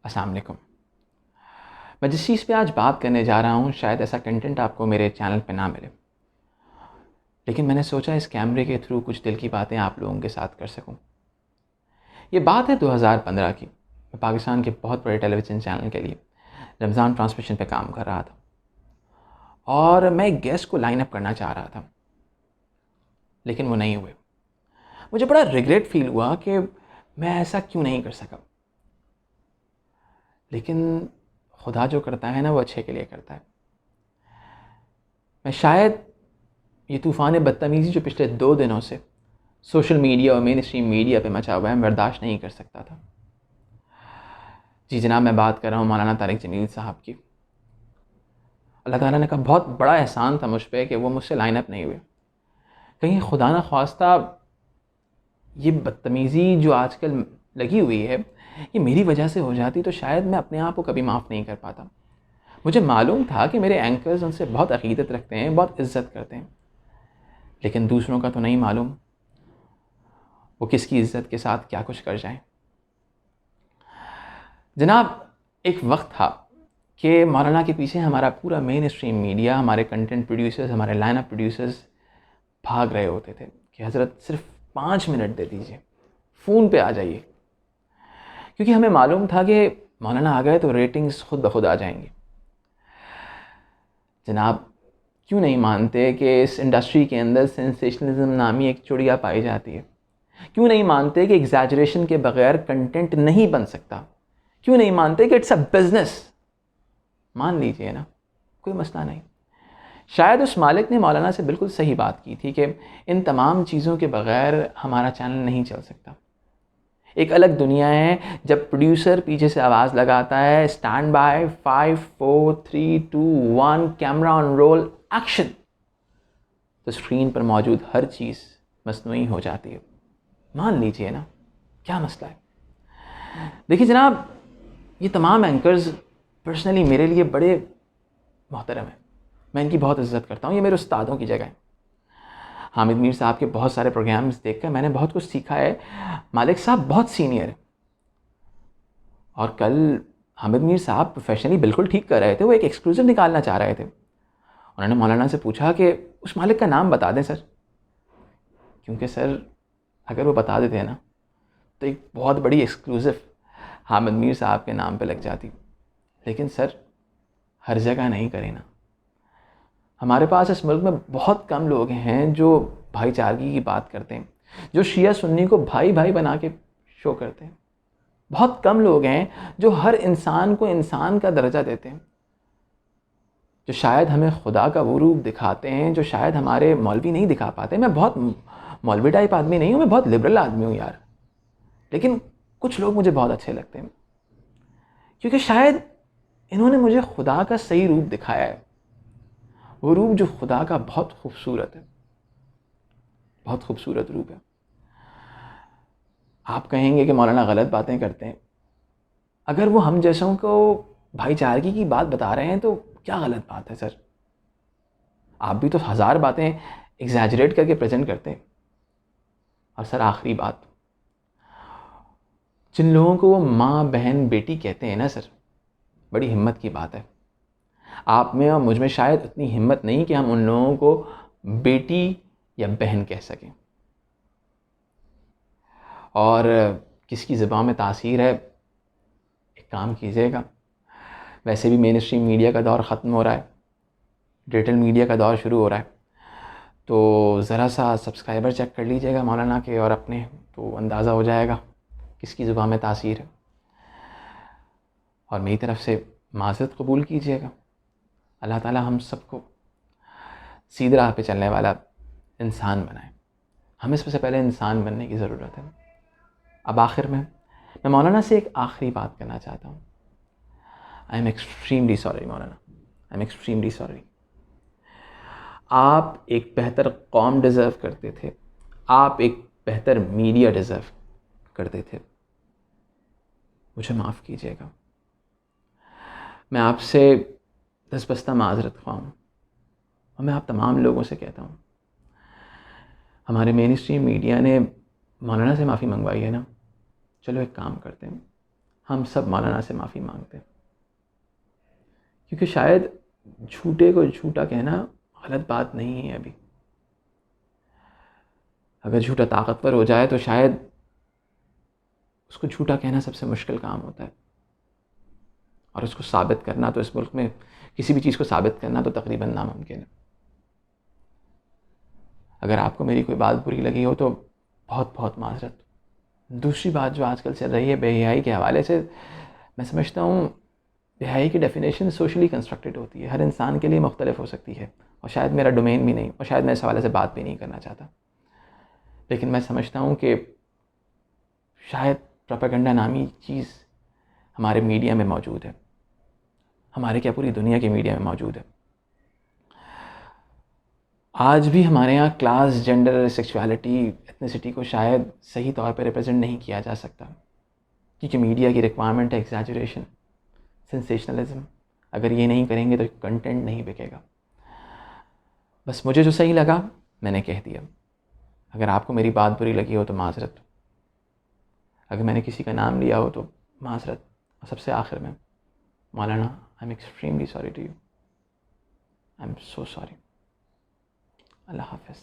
अस्सलाम वालेकुम। मैं जिस चीज़ पे आज बात करने जा रहा हूँ शायद ऐसा कंटेंट आपको मेरे चैनल पे ना मिले, लेकिन मैंने सोचा इस कैमरे के थ्रू कुछ दिल की बातें आप लोगों के साथ कर सकूँ। ये बात है 2015 की। मैं पाकिस्तान के बहुत बड़े टेलीविज़न चैनल के लिए रमज़ान ट्रांसमिशन पे काम कर रहा था और मैं एक गेस्ट को लाइन अप करना चाह रहा था, लेकिन वो नहीं हुए। मुझे बड़ा रिग्रेट फील हुआ कि मैं ऐसा क्यों नहीं कर सका, लेकिन खुदा जो करता है ना वो अच्छे के लिए करता है। मैं शायद ये तूफ़ान बदतमीज़ी जो पिछले 2 दिनों से सोशल मीडिया और मेन स्ट्रीम मीडिया पे मचा हुआ है, मैं बर्दाश्त नहीं कर सकता था। जी जनाब, मैं बात कर रहा हूँ मौलाना तारिक जमील साहब की। अल्लाह ताला ने का बहुत बड़ा एहसान था मुझ पे कि वो मुझसे लाइन अप नहीं हुए। कहीं खुदा ना ख्वास्ता ये बदतमीज़ी जो आजकल लगी हुई है, ये मेरी वजह से हो जाती तो शायद मैं अपने आप को कभी माफ़ नहीं कर पाता। मुझे मालूम था कि मेरे एंकर्स उनसे बहुत अक़ीदत रखते हैं, बहुत इज़्ज़त करते हैं, लेकिन दूसरों का तो नहीं मालूम वो किसकी इज़्ज़त के साथ क्या कुछ कर जाएं। जनाब, एक वक्त था कि मौलाना के पीछे हमारा पूरा मेन स्ट्रीम मीडिया, हमारे कंटेंट प्रोड्यूसर्स, हमारे लाइन अप प्रोड्यूसर्स भाग रहे होते थे कि हज़रत सिर्फ 5 मिनट दे दीजिए, फ़ोन पे आ जाइए, क्योंकि हमें मालूम था कि मौलाना आ गए तो रेटिंग्स खुद ब खुद आ जाएंगी। जनाब, क्यों नहीं मानते कि इस इंडस्ट्री के अंदर सेंसेशनलिज्म नामी एक चिड़िया पाई जाती है? क्यों नहीं मानते कि एग्जैजरेशन के बगैर कंटेंट नहीं बन सकता? क्यों नहीं मानते कि इट्स अ बिजनेस? मान लीजिए ना, कोई मसला नहीं। शायद उस मालिक ने मौलाना से बिल्कुल सही बात की थी कि इन तमाम चीज़ों के बगैर हमारा चैनल नहीं चल सकता। एक अलग दुनिया है जब प्रोड्यूसर पीछे से आवाज़ लगाता है, stand by, 5 4 3 2 1, camera on roll, action, तो स्क्रीन पर मौजूद हर चीज़ मसनूई हो जाती है। मान लीजिए ना, क्या मसला है? देखिए जनाब, ये तमाम एंकर्स पर्सनली मेरे लिए बड़े मोहतरम हैं। मैं इनकी बहुत इज़्ज़त करता हूँ, ये मेरे उस्तादों की जगह है। हामिद मीर साहब के बहुत सारे प्रोग्राम्स देखकर मैंने बहुत कुछ सीखा है। मालिक साहब बहुत सीनियर हैं और कल हामिद मीर साहब प्रोफेशनली बिल्कुल ठीक कर रहे थे। वो एक एक्सक्लूसिव निकालना चाह रहे थे। उन्होंने मौलाना से पूछा कि उस मालिक का नाम बता दें सर, क्योंकि सर अगर वो बता देते हैं ना तो एक बहुत बड़ी एक्सक्लूसिव हामिद मीर साहब के नाम पे लग जाती। लेकिन सर हर जगह नहीं करें ना। हमारे पास इस मुल्क में बहुत कम लोग हैं जो भाईचारगी की बात करते हैं, जो शिया सुन्नी को भाई भाई बना के शो करते हैं। बहुत कम लोग हैं जो हर इंसान को इंसान का दर्जा देते हैं, जो शायद हमें खुदा का वो रूप दिखाते हैं जो शायद हमारे मौलवी नहीं दिखा पाते। मैं बहुत मौलवी टाइप आदमी नहीं हूँ, मैं बहुत लिबरल आदमी हूँ यार, लेकिन कुछ लोग मुझे बहुत अच्छे लगते हैं क्योंकि शायद इन्होंने मुझे खुदा का सही रूप दिखाया है, वो रूप जो खुदा का बहुत खूबसूरत है, बहुत खूबसूरत रूप है। आप कहेंगे कि मौलाना गलत बातें करते हैं। अगर वो हम जैसों को भाईचारगी की बात बता रहे हैं तो क्या गलत बात है सर? आप भी तो हज़ार बातें एग्जैजरेट करके प्रेजेंट करते हैं। और सर आखिरी बात, जिन लोगों को वो माँ बहन बेटी कहते हैं ना सर, बड़ी हिम्मत की बात है। आप में और मुझ में शायद उतनी हिम्मत नहीं कि हम उन लोगों को बेटी या बहन कह सकें। और किसकी ज़बान में तासीर है, एक काम कीजिएगा, वैसे भी मेन स्ट्रीम मीडिया का दौर ख़त्म हो रहा है, डिजिटल मीडिया का दौर शुरू हो रहा है, तो ज़रा सा सब्सक्राइबर चेक कर लीजिएगा मौलाना के और अपने, तो अंदाज़ा हो जाएगा किसकी ज़ुबान में तासीर है। और मेरी तरफ़ से माज़रत कबूल कीजिएगा। अल्लाह ताला हम सबको सीधी राह पे चलने वाला इंसान बनाए। हमें सबसे पहले इंसान बनने की ज़रूरत है। अब आखिर में मैं मौलाना से एक आखिरी बात करना चाहता हूँ। आई am extremely sorry Maulana, I am extremely sorry. आप एक बेहतर कौम डिज़र्व करते थे, आप एक बेहतर मीडिया डिज़र्व करते थे। मुझे माफ़ कीजिएगा। मैं आपसे दसबस्ता माज़रत ख़्वाह हूँ और मैं आप तमाम लोगों से कहता हूँ, हमारे मेन स्ट्रीम मीडिया ने मौलाना से माफ़ी मंगवाई है ना, चलो एक काम करते हैं, हम सब मौलाना से माफ़ी मांगते हैं, क्योंकि शायद झूठे को झूठा कहना गलत बात नहीं है। अभी अगर झूठा ताकतवर हो जाए तो शायद उसको झूठा कहना सबसे मुश्किल काम होता है, और उसको साबित करना तो इस मुल्क में किसी भी चीज़ को साबित करना तो तकरीबन नामुमकिन है। अगर आपको मेरी कोई बात बुरी लगी हो तो बहुत बहुत माजरत। दूसरी बात जो आजकल चल रही है बेहयाई के हवाले से, मैं समझता हूँ बेहयाई की डेफिनेशन सोशली कंस्ट्रक्टेड होती है, हर इंसान के लिए मुख्तलिफ हो सकती है, और शायद मेरा डोमेन भी नहीं, और शायद मैं इस हवाले से बात भी नहीं करना चाहता। लेकिन मैं समझता हूँ कि शायद प्रोपेगेंडा नामी चीज़ हमारे मीडिया में मौजूद है, हमारे क्या पूरी दुनिया की मीडिया में मौजूद है। आज भी हमारे यहाँ क्लास, जेंडर, सेक्सुअलिटी, एथनिसिटी को शायद सही तौर पर रिप्रेजेंट नहीं किया जा सकता, क्योंकि मीडिया की रिक्वायरमेंट है एग्जैजरेशन, सेंसेशनलिज्म। अगर ये नहीं करेंगे तो कंटेंट नहीं बिकेगा। बस मुझे जो सही लगा मैंने कह दिया। अगर आपको मेरी बात बुरी लगी हो तो माजरत, अगर मैंने किसी का नाम लिया हो तो माजरत, और सबसे आखिर में मौलाना, I am extremely sorry to you, I am so sorry. Allah हाफ़िज़।